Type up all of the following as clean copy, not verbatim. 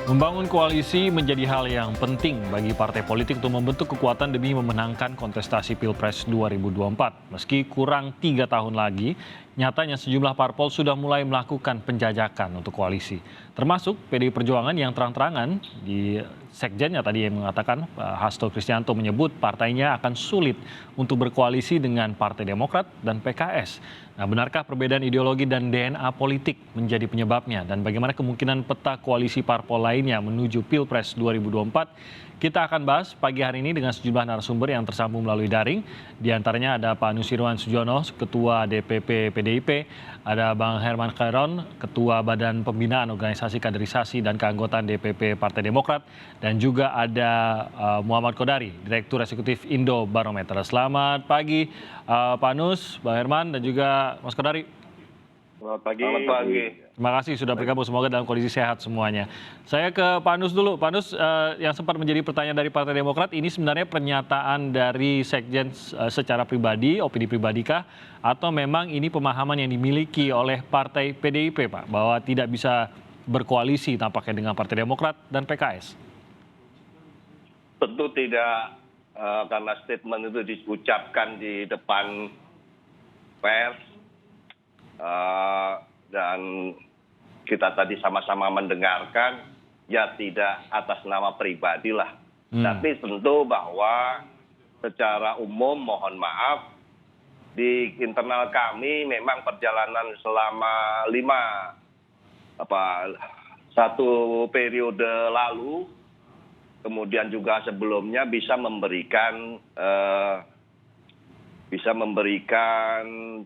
Membangun koalisi menjadi hal yang penting bagi partai politik untuk membentuk kekuatan demi memenangkan kontestasi Pilpres 2024. Meski kurang 3 tahun lagi, nyatanya sejumlah parpol sudah mulai melakukan penjajakan untuk koalisi. Termasuk PDI Perjuangan yang terang-terangan di sekjennya tadi yang mengatakan Hasto Kristianto menyebut partainya akan sulit untuk berkoalisi dengan Partai Demokrat dan PKS. Nah, benarkah perbedaan ideologi dan DNA politik menjadi penyebabnya? Dan bagaimana kemungkinan peta koalisi parpol lainnya menuju Pilpres 2024? Kita akan bahas pagi hari ini dengan sejumlah narasumber yang tersambung melalui daring. Di antaranya ada Pak Nusirwan Sujono, Ketua DPP PDIP, ada Bang Herman Khairon, Ketua Badan Pembinaan Organisasi Kaderisasi dan Keanggotaan DPP Partai Demokrat, dan juga ada Muhammad Kodari, Direktur Eksekutif Indo Barometer. Selamat pagi Pak Nus, Bang Herman, dan juga Mas Kodari. Selamat pagi. Selamat pagi. Terima kasih sudah bergabung, semoga dalam kondisi sehat semuanya. Saya ke Pak Nus dulu. Pak Nus, yang sempat menjadi pertanyaan dari Partai Demokrat, ini sebenarnya pernyataan dari Sekjen secara pribadi, opini pribadikah? Atau memang ini pemahaman yang dimiliki oleh Partai PDIP, Pak, bahwa tidak bisa berkoalisi tampaknya dengan Partai Demokrat dan PKS? Tentu tidak, karena statement itu diucapkan di depan pers, dan kita tadi sama-sama mendengarkan, ya tidak atas nama pribadi lah. Tapi tentu bahwa secara umum mohon maaf, di internal kami memang perjalanan selama satu periode lalu, kemudian juga sebelumnya bisa memberikan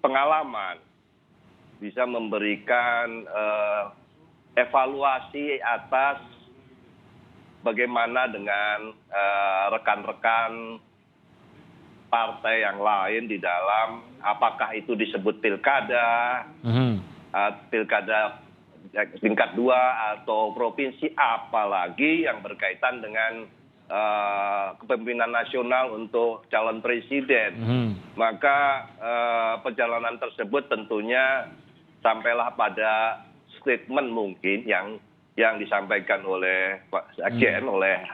pengalaman, bisa memberikan evaluasi atas bagaimana dengan rekan-rekan partai yang lain di dalam, apakah itu disebut pilkada, pilkada tingkat 2 atau provinsi, apalagi yang berkaitan dengan kepemimpinan nasional untuk calon presiden. Maka perjalanan tersebut tentunya sampailah pada statement mungkin yang disampaikan oleh Pak Sekjen, oleh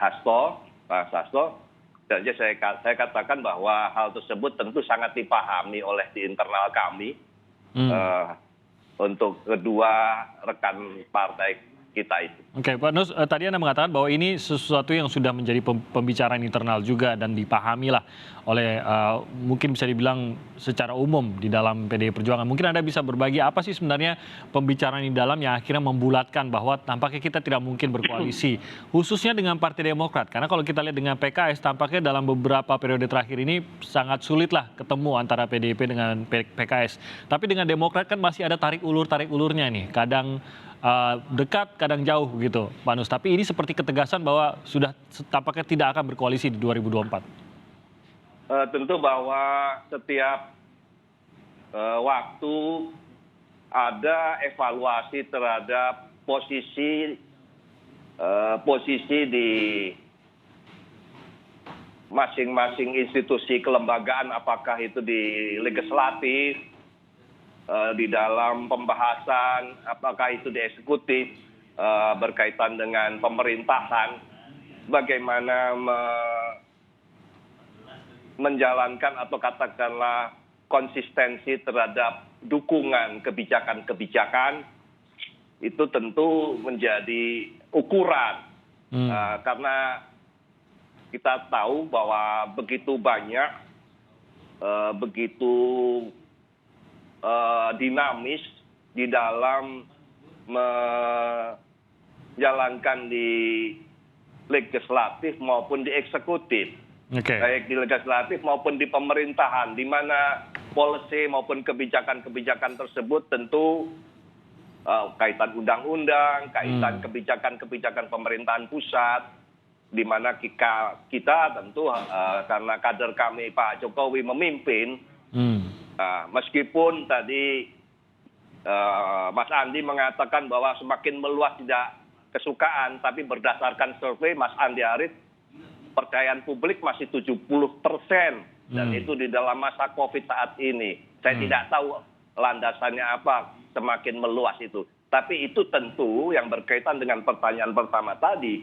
Pak Hasto. Dan saya katakan bahwa hal tersebut tentu sangat dipahami oleh di internal kami untuk kedua rekan partai kita itu. Oke, Pak Nus, tadi Anda mengatakan bahwa ini sesuatu yang sudah menjadi pembicaraan internal juga dan dipahami lah oleh mungkin bisa dibilang secara umum di dalam PDI Perjuangan. Mungkin Anda bisa berbagi apa sih sebenarnya pembicaraan di dalam yang akhirnya membulatkan bahwa tampaknya kita tidak mungkin berkoalisi, khususnya dengan Partai Demokrat. Karena kalau kita lihat dengan PKS, tampaknya dalam beberapa periode terakhir ini sangat sulit lah ketemu antara PDIP dengan PKS. Tapi dengan Demokrat kan masih ada tarik ulurnya nih, kadang dekat, kadang jauh gitu, Pak Nus. Tapi ini seperti ketegasan bahwa sudah tampaknya tidak akan berkoalisi di 2024. Tentu bahwa setiap waktu ada evaluasi terhadap posisi di masing-masing institusi kelembagaan, apakah itu di legislatif, di dalam pembahasan, apakah itu di eksekutif, berkaitan dengan pemerintahan, bagaimana menjalankan atau katakanlah konsistensi terhadap dukungan kebijakan-kebijakan, itu tentu menjadi ukuran. Karena kita tahu bahwa begitu banyak, begitu dinamis di dalam menjalankan di legislatif maupun di eksekutif, baik di legislatif maupun di pemerintahan, di mana policy maupun kebijakan-kebijakan tersebut tentu kaitan undang-undang, kaitan kebijakan-kebijakan pemerintahan pusat, di mana kita tentu karena kader kami Pak Jokowi memimpin. Meskipun tadi Mas Andi mengatakan bahwa semakin meluas tidak kesukaan, tapi berdasarkan survei Mas Andi Arief, kepercayaan publik masih 70%, dan itu di dalam masa COVID saat ini. Saya tidak tahu landasannya apa semakin meluas itu. Tapi itu tentu yang berkaitan dengan pertanyaan pertama tadi,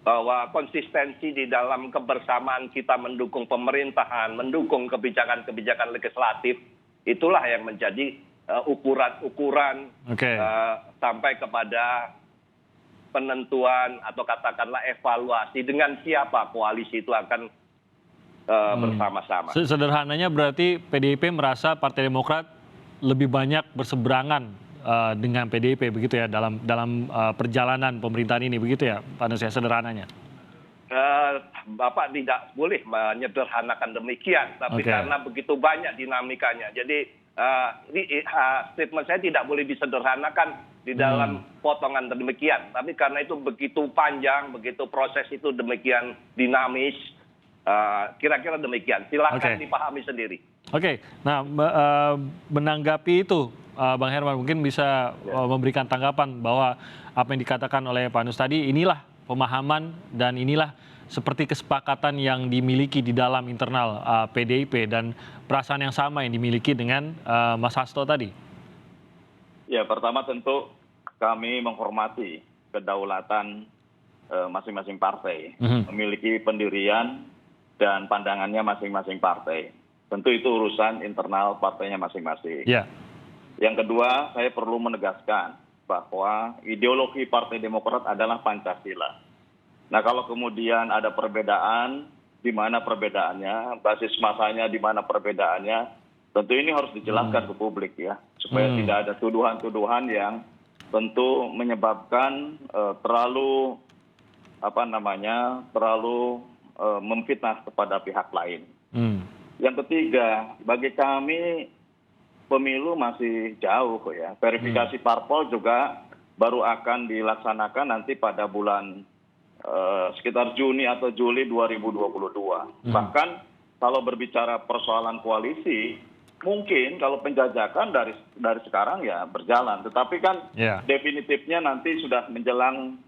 bahwa konsistensi di dalam kebersamaan kita mendukung pemerintahan, mendukung kebijakan-kebijakan legislatif, itulah yang menjadi ukuran-ukuran sampai kepada penentuan atau katakanlah evaluasi dengan siapa koalisi itu akan bersama-sama. Sederhananya berarti PDIP merasa Partai Demokrat lebih banyak berseberangan dengan PDIP begitu ya dalam perjalanan pemerintahan ini, begitu ya Pak Nus ya, sederhananya? Bapak tidak boleh menyederhanakan demikian, tapi karena begitu banyak dinamikanya. Jadi statement saya tidak boleh disederhanakan di dalam potongan demikian. Tapi karena itu begitu panjang, begitu proses itu demikian dinamis, kira-kira demikian. Silakan dipahami sendiri. Nah menanggapi itu, Bang Herman mungkin bisa memberikan tanggapan bahwa apa yang dikatakan oleh Pak Nus tadi, inilah pemahaman dan inilah seperti kesepakatan yang dimiliki di dalam internal PDIP dan perasaan yang sama yang dimiliki dengan Mas Hasto tadi. Ya, pertama tentu kami menghormati kedaulatan masing-masing partai, memiliki pendirian dan pandangannya masing-masing partai. Tentu itu urusan internal partainya masing-masing. Yang kedua, saya perlu menegaskan bahwa ideologi Partai Demokrat adalah Pancasila. Nah, kalau kemudian ada perbedaan, di mana perbedaannya, basis masanya di mana perbedaannya, tentu ini harus dijelaskan ke publik ya, supaya tidak ada tuduhan-tuduhan yang tentu menyebabkan terlalu memfitnah kepada pihak lain. Yang ketiga, bagi kami pemilu masih jauh ya. Verifikasi parpol juga baru akan dilaksanakan nanti pada bulan sekitar Juni atau Juli 2022. Bahkan kalau berbicara persoalan koalisi, mungkin kalau penjajakan dari sekarang ya berjalan. Tetapi kan definitifnya nanti sudah menjelang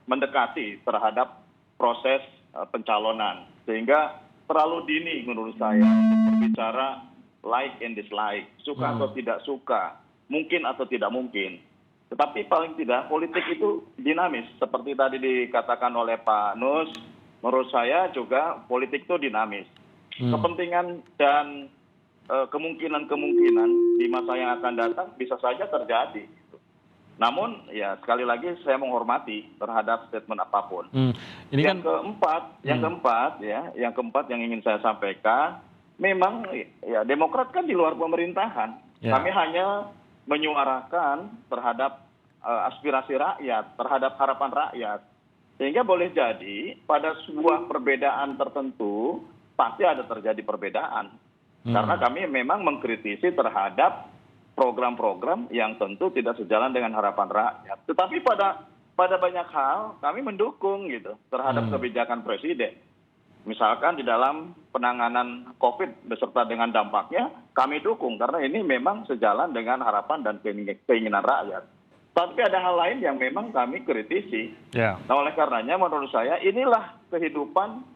mendekati terhadap proses pencalonan. Sehingga terlalu dini menurut saya berbicara like and dislike, suka atau tidak suka, mungkin atau tidak mungkin. Tetapi paling tidak politik itu dinamis. Seperti tadi dikatakan oleh Pak Nus, menurut saya juga politik itu dinamis. Kepentingan dan kemungkinan-kemungkinan di masa yang akan datang bisa saja terjadi. Namun ya sekali lagi saya menghormati terhadap statement apapun. Yang keempat yang ingin saya sampaikan, memang ya Demokrat kan di luar pemerintahan. Kami hanya menyuarakan terhadap aspirasi rakyat, terhadap harapan rakyat. Sehingga boleh jadi pada sebuah perbedaan tertentu pasti ada terjadi perbedaan. Karena kami memang mengkritisi terhadap program-program yang tentu tidak sejalan dengan harapan rakyat. Tetapi pada banyak hal kami mendukung gitu terhadap kebijakan presiden. Misalkan di dalam penanganan COVID beserta dengan dampaknya, kami dukung karena ini memang sejalan dengan harapan dan keinginan rakyat. Tapi ada hal lain yang memang kami kritisi. Nah, oleh karenanya menurut saya inilah kehidupan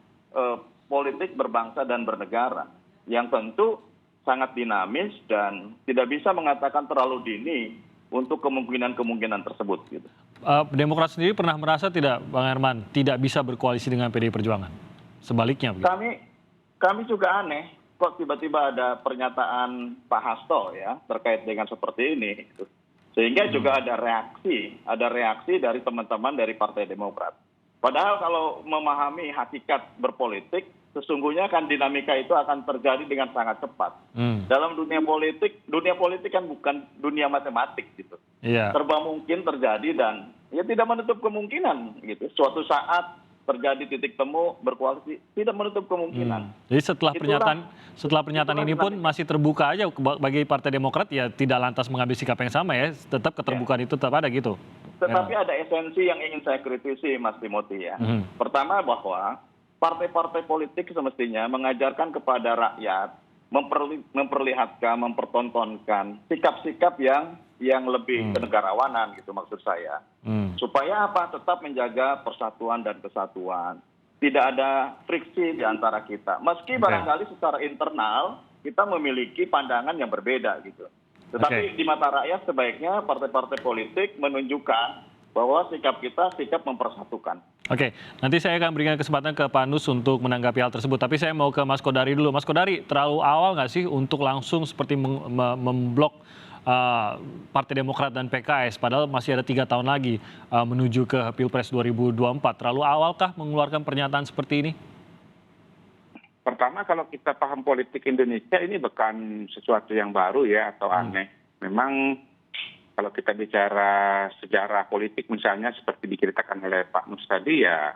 politik berbangsa dan bernegara yang tentu sangat dinamis dan tidak bisa mengatakan terlalu dini untuk kemungkinan-kemungkinan tersebut. Gitu. Demokrat sendiri pernah merasa tidak, Bang Herman, tidak bisa berkoalisi dengan PDI Perjuangan? Sebaliknya begitu. Kami juga aneh kok tiba-tiba ada pernyataan Pak Hasto ya terkait dengan seperti ini. Gitu. Sehingga juga ada reaksi dari teman-teman dari Partai Demokrat. Padahal kalau memahami hakikat berpolitik, sesungguhnya kan dinamika itu akan terjadi dengan sangat cepat. Dalam dunia politik kan bukan dunia matematik gitu. Serba mungkin terjadi dan ya tidak menutup kemungkinan gitu. Suatu saat terjadi titik temu berkoalisi tidak menutup kemungkinan. Jadi setelah pernyataan ini pun masih terbuka aja bagi Partai Demokrat ya tidak lantas mengambil sikap yang sama ya, tetap keterbukaan itu tetap ada gitu. Tetapi ada esensi yang ingin saya kritisi Mas Timothy ya. Pertama bahwa partai-partai politik semestinya mengajarkan kepada rakyat, memperlihatkan, mempertontonkan sikap-sikap yang lebih kenegarawanan gitu maksud saya. Supaya apa? Tetap menjaga persatuan dan kesatuan. Tidak ada friksi di antara kita. Meski barangkali secara internal kita memiliki pandangan yang berbeda gitu. Tetapi di mata rakyat sebaiknya partai-partai politik menunjukkan bahwa sikap kita sikap mempersatukan. Oke, nanti saya akan berikan kesempatan ke Pak Nus untuk menanggapi hal tersebut. Tapi saya mau ke Mas Kodari dulu. Mas Kodari, terlalu awal nggak sih untuk langsung seperti memblok Partai Demokrat dan PKS, padahal masih ada 3 tahun lagi menuju ke Pilpres 2024. Terlalu awalkah mengeluarkan pernyataan seperti ini? Pertama, kalau kita paham politik Indonesia ini bukan sesuatu yang baru ya atau aneh. Memang kalau kita bicara sejarah politik misalnya seperti diceritakan oleh Pak Nus tadi ya,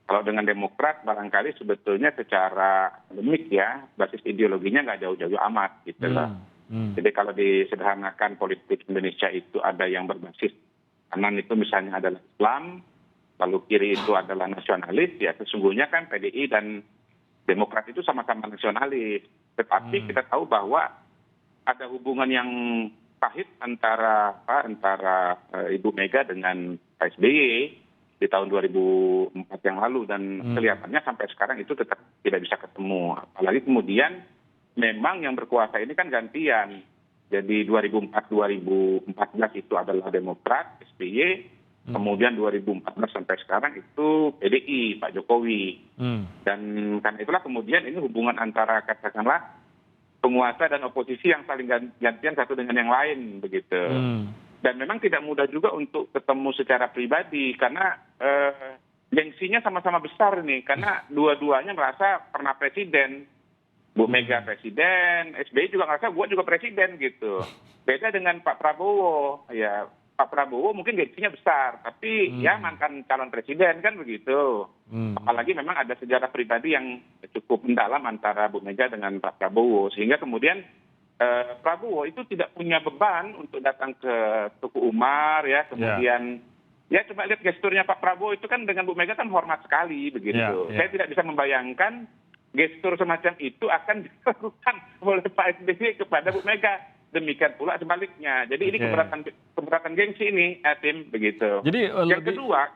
kalau dengan Demokrat barangkali sebetulnya secara akademik ya, basis ideologinya nggak jauh-jauh amat gitu loh. Jadi kalau disederhanakan politik Indonesia itu ada yang berbasis kanan itu misalnya adalah Islam, lalu kiri itu adalah nasionalis, ya sesungguhnya kan PDI dan Demokrat itu sama-sama nasionalis. Tetapi kita tahu bahwa ada hubungan yang pahit antara Ibu Mega dengan Pak SBY di tahun 2004 yang lalu dan kelihatannya sampai sekarang itu tetap tidak bisa ketemu. Apalagi kemudian memang yang berkuasa ini kan gantian. Jadi 2004-2014 itu adalah Demokrat, SBY, kemudian 2014 sampai sekarang itu PDI, Pak Jokowi. Dan karena itulah kemudian ini hubungan antara katakanlah penguasa dan oposisi yang saling gantian satu dengan yang lain begitu. Dan memang tidak mudah juga untuk ketemu secara pribadi karena gengsinya sama-sama besar nih karena dua-duanya merasa pernah presiden. Bu Mega presiden, SBY juga ngerasa gue juga presiden gitu. Beda dengan Pak Prabowo, ya Pak Prabowo mungkin gengsinya besar, tapi ya mantan calon presiden kan begitu. Apalagi memang ada sejarah pribadi yang cukup mendalam antara Bu Mega dengan Pak Prabowo, sehingga kemudian Prabowo itu tidak punya beban untuk datang ke Tuku Umar, ya kemudian ya coba lihat gesturnya Pak Prabowo itu kan dengan Bu Mega kan hormat sekali begitu. Saya tidak bisa membayangkan gestur semacam itu akan dilakukan oleh Pak SBY kepada Bu Mega. Demikian pula sebaliknya. Jadi ini keberatan gengsi ini, Tim, begitu. Jadi, yang kedua,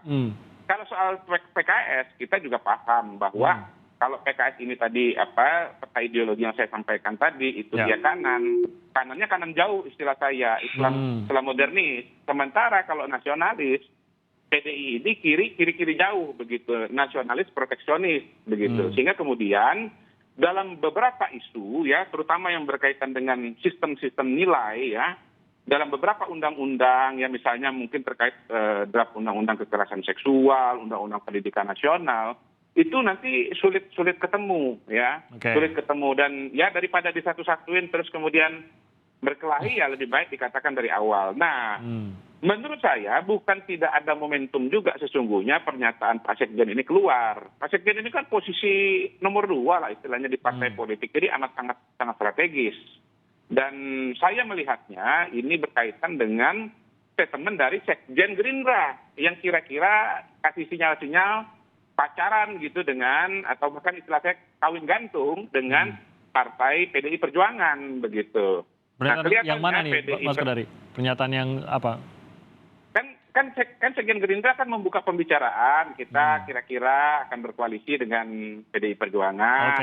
kalau soal PKS, kita juga paham bahwa kalau PKS ini tadi peta ideologi yang saya sampaikan tadi, itu dia kanannya kanan jauh istilah saya, Islam modernis. Sementara kalau nasionalis, PDI ini kiri jauh begitu, nasionalis proteksionis begitu. Sehingga kemudian dalam beberapa isu ya, terutama yang berkaitan dengan sistem-sistem nilai ya, dalam beberapa undang-undang ya misalnya mungkin terkait draft undang-undang kekerasan seksual, undang-undang pendidikan nasional, itu nanti sulit ketemu ya, sulit ketemu dan ya daripada disatu-satuin terus kemudian berkelahi ya lebih baik dikatakan dari awal. Nah, menurut saya bukan tidak ada momentum juga sesungguhnya pernyataan Pak Sekjen ini keluar. Pak Sekjen ini kan posisi nomor 2 lah istilahnya di partai politik, jadi sangat strategis. Dan saya melihatnya ini berkaitan dengan statement dari Sekjen Gerindra yang kira-kira kasih sinyal-sinyal pacaran gitu dengan atau bahkan istilahnya kawin gantung dengan partai PDI Perjuangan begitu. Pernyataan yang mana nih, Mas Kodari? Pernyataan yang apa? Kan Sekjen Gerindra kan membuka pembicaraan kita kira-kira akan berkoalisi dengan PDI Perjuangan.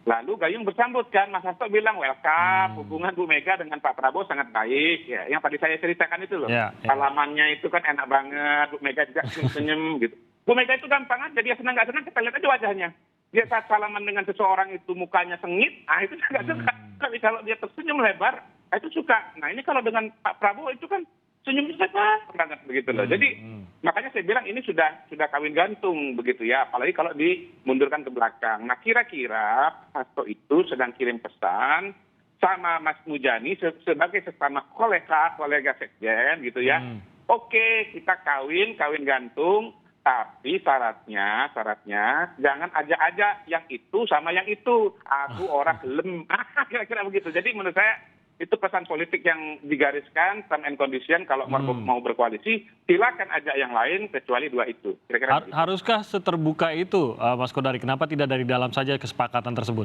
Lalu Gayung bersambut kan, Mas Hasto bilang welcome, hubungan Bu Mega dengan Pak Prabowo sangat baik. Ya, yang tadi saya ceritakan itu loh, salamannya itu kan enak banget, Bu Mega juga senyum gitu. Bu Mega itu gampang aja, dia senang nggak senang kita lihat aja wajahnya. Dia saat salaman dengan seseorang itu mukanya sengit, itu nggak suka. Tapi kalau dia tersenyum lebar, itu suka. Nah ini kalau dengan Pak Prabowo itu kan senyum lebar banget begitu loh. Jadi makanya saya bilang ini sudah kawin gantung begitu ya. Apalagi kalau dimundurkan ke belakang. Nah kira-kira Pak Hasto itu sedang kirim pesan sama Mas Mujani sebagai sesama kolega sekjen gitu ya. Oke, kita kawin gantung. Tapi syaratnya jangan ajak-ajak yang itu sama yang itu. Aku orang gelem. Kira-kira begitu. Jadi menurut saya itu pesan politik yang digariskan term and condition kalau mau berkoalisi silakan ajak yang lain kecuali 2 itu. Kira-kira haruskah seterbuka itu, Mas Kodari? Kenapa tidak dari dalam saja kesepakatan tersebut?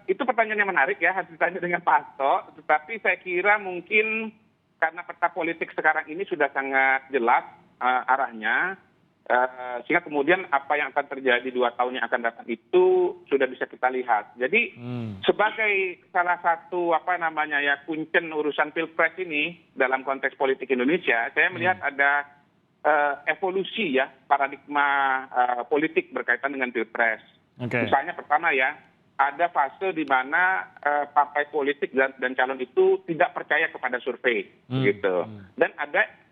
Itu pertanyaan yang menarik ya, harus ditanya dengan Pak Hasto. Tetapi saya kira mungkin karena peta politik sekarang ini sudah sangat jelas arahnya, Sehingga kemudian apa yang akan terjadi 2 tahun yang akan datang itu sudah bisa kita lihat. Jadi sebagai salah satu kuncen urusan pilpres ini dalam konteks politik Indonesia, saya melihat ada evolusi ya paradigma politik berkaitan dengan pilpres. Misalnya pertama ya, ada fase di mana partai politik dan calon itu tidak percaya kepada survei, gitu. Dan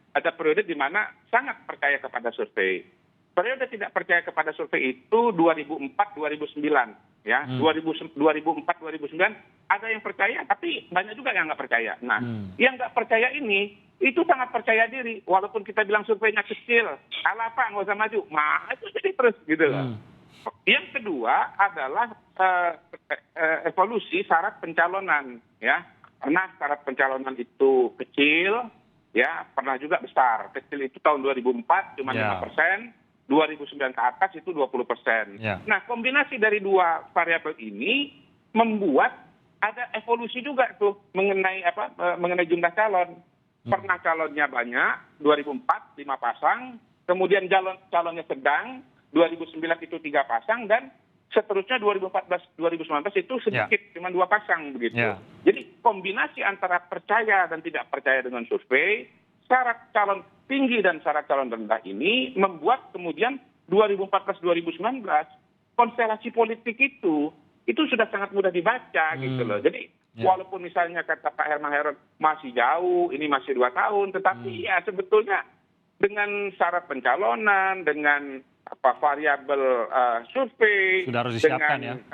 ada periode di mana sangat percaya kepada survei. Periode tidak percaya kepada survei itu 2004-2009, ya. 2004-2009 ada yang percaya, tapi banyak juga yang nggak percaya. Nah, yang nggak percaya ini itu sangat percaya diri, walaupun kita bilang surveinya kecil, alah Pak nggak usah maju, itu jadi terus gitu loh. Yang kedua adalah evolusi syarat pencalonan, ya. Pernah syarat pencalonan itu kecil, ya, pernah juga besar. Kecil itu tahun 2004 cuma 5%, 2009 ke atas itu 20%. Nah, kombinasi dari dua variabel ini membuat ada evolusi juga tuh mengenai jumlah calon. Pernah calonnya banyak, 2004 5 pasang, kemudian calonnya sedang, 2009 itu 3 pasang, dan seterusnya 2014-2019 itu sedikit, cuma 2 pasang begitu. Jadi kombinasi antara percaya dan tidak percaya dengan survei, syarat calon tinggi dan syarat calon rendah ini membuat kemudian 2014-2019 konstelasi politik itu sudah sangat mudah dibaca gitu loh. Jadi walaupun misalnya kata Pak Herman Heron masih jauh, ini masih 2 tahun, tetapi ya sebetulnya dengan syarat pencalonan, dengan variabel survei, sudah harus disiapkan,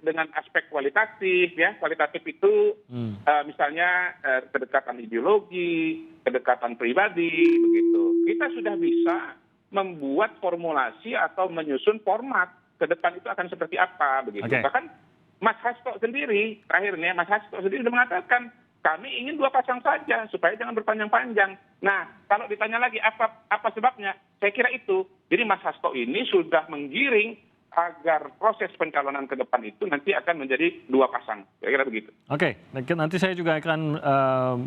dengan aspek kualitatif, ya. Kualitatif itu misalnya kedekatan ideologi, kedekatan pribadi, begitu. Kita sudah bisa membuat formulasi atau menyusun format ke depan itu akan seperti apa, begitu. Bahkan Mas Hasto sendiri, terakhirnya Mas Hasto sendiri sudah mengatakan, kami ingin 2 pasang saja supaya jangan berpanjang-panjang. Nah, kalau ditanya lagi apa sebabnya, saya kira itu. Jadi Mas Hasto ini sudah menggiring agar proses pencalonan ke depan itu nanti akan menjadi 2 pasang. Saya kira begitu. Oke, nanti saya juga akan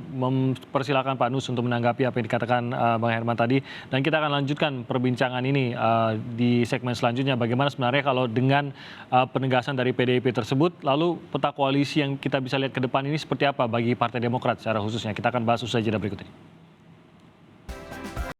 mempersilakan Pak Nus untuk menanggapi apa yang dikatakan Bang Herman tadi. Dan kita akan lanjutkan perbincangan ini di segmen selanjutnya. Bagaimana sebenarnya kalau dengan penegasan dari PDIP tersebut, lalu peta koalisi yang kita bisa lihat ke depan ini seperti apa bagi Partai Demokrat secara khususnya. Kita akan bahas usai jeda berikut ini.